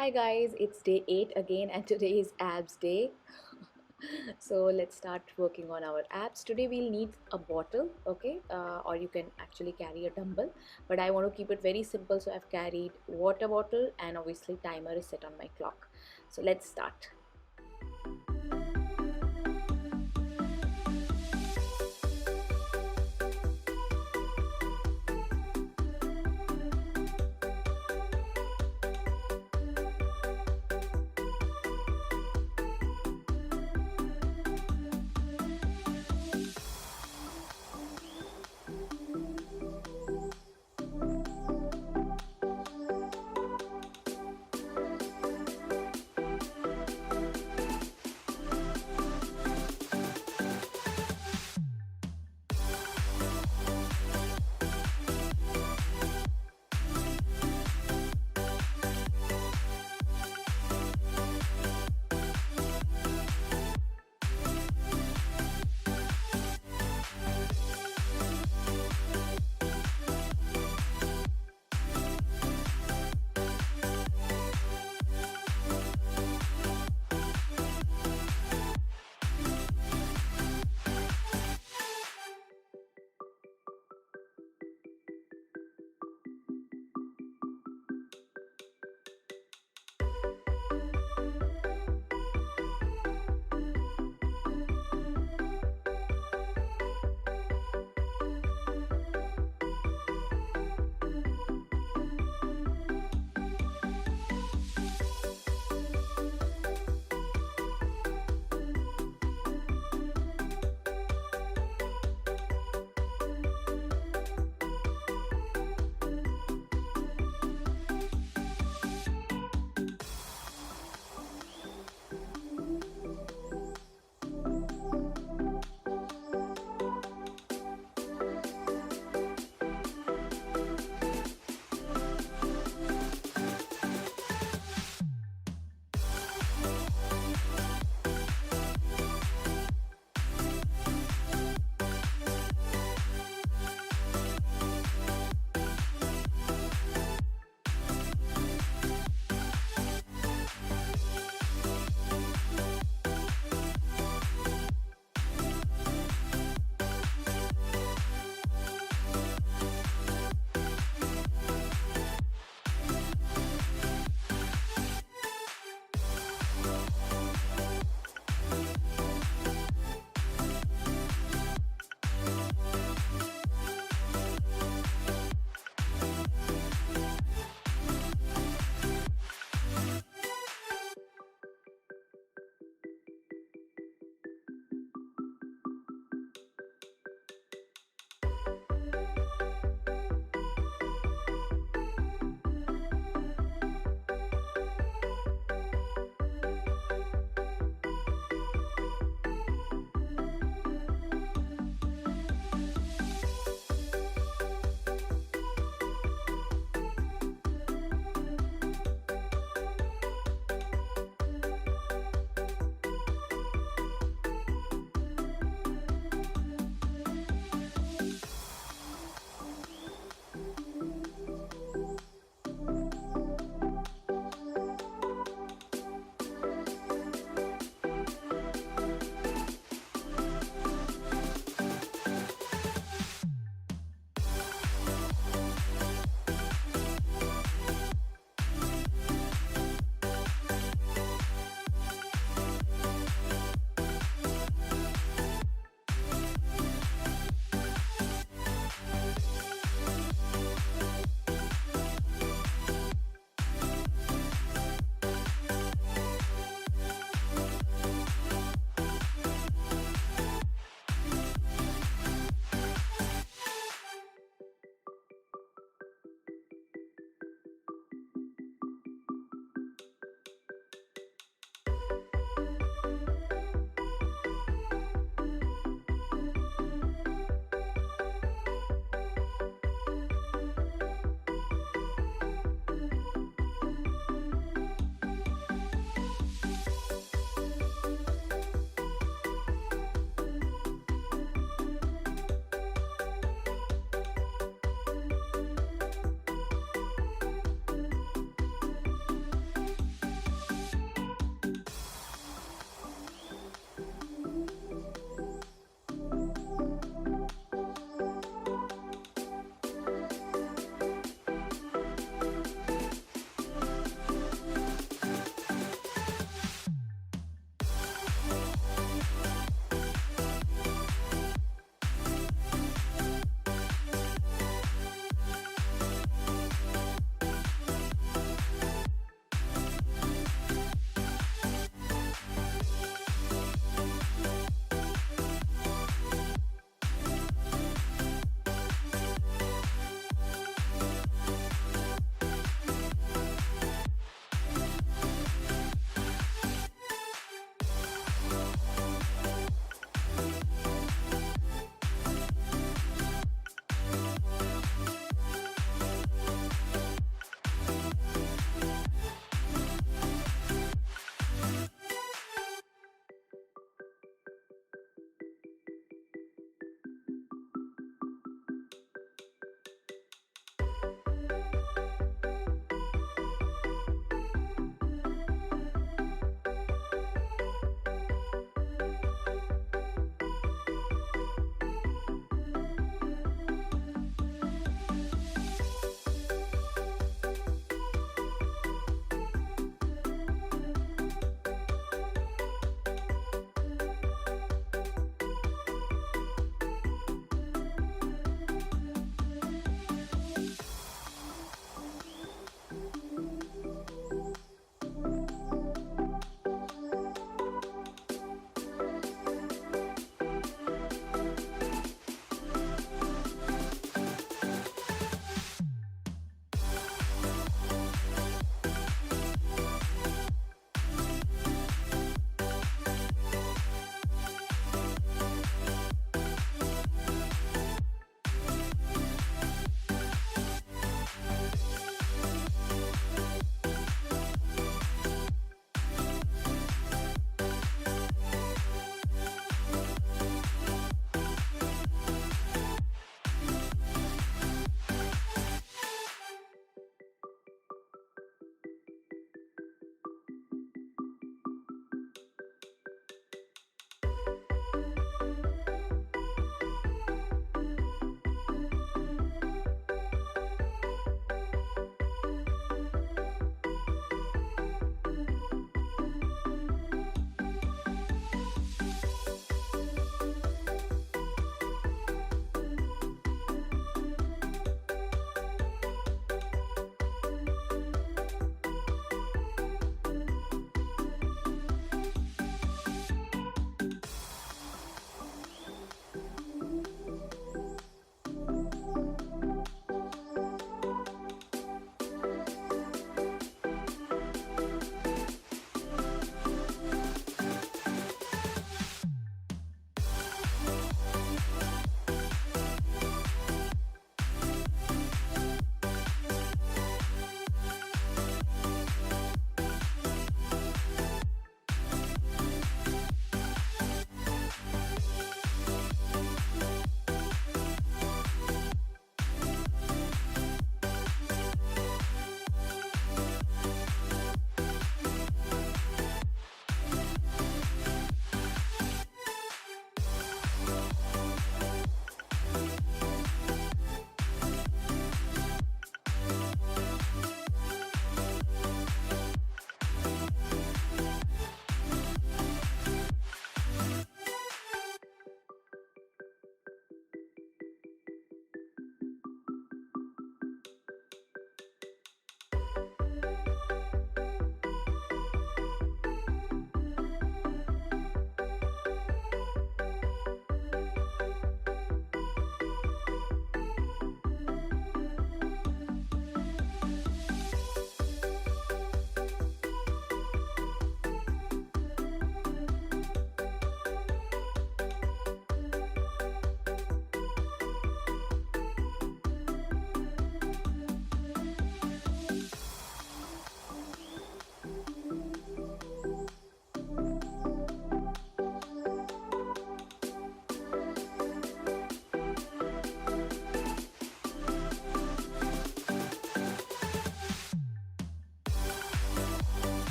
Hi guys, it's day 8 again, and today is abs day. So let's start working on our abs. Today we'll need a bottle, okay, or you can actually carry a dumbbell, but I want to keep it very simple, so I've carried water bottle and obviously timer is set on my clock. So let's start.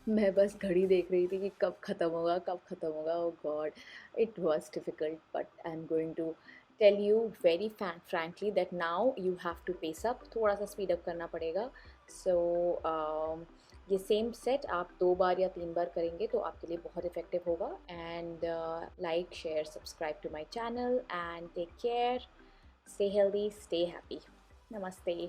मैं बस घड़ी देख रही थी कि कब ख़त्म होगा, कब ख़त्म होगा। Oh god, it was difficult, but I am going to tell you very frankly that now you have to pace up, थोड़ा सा स्पीड अप करना पड़ेगा। सो ये सेम सेट आप 2 बार या 3 बार करेंगे तो आपके लिए बहुत इफ़ेक्टिव होगा। And like, share, subscribe to my channel and take care, stay healthy, stay happy. नमस्ते।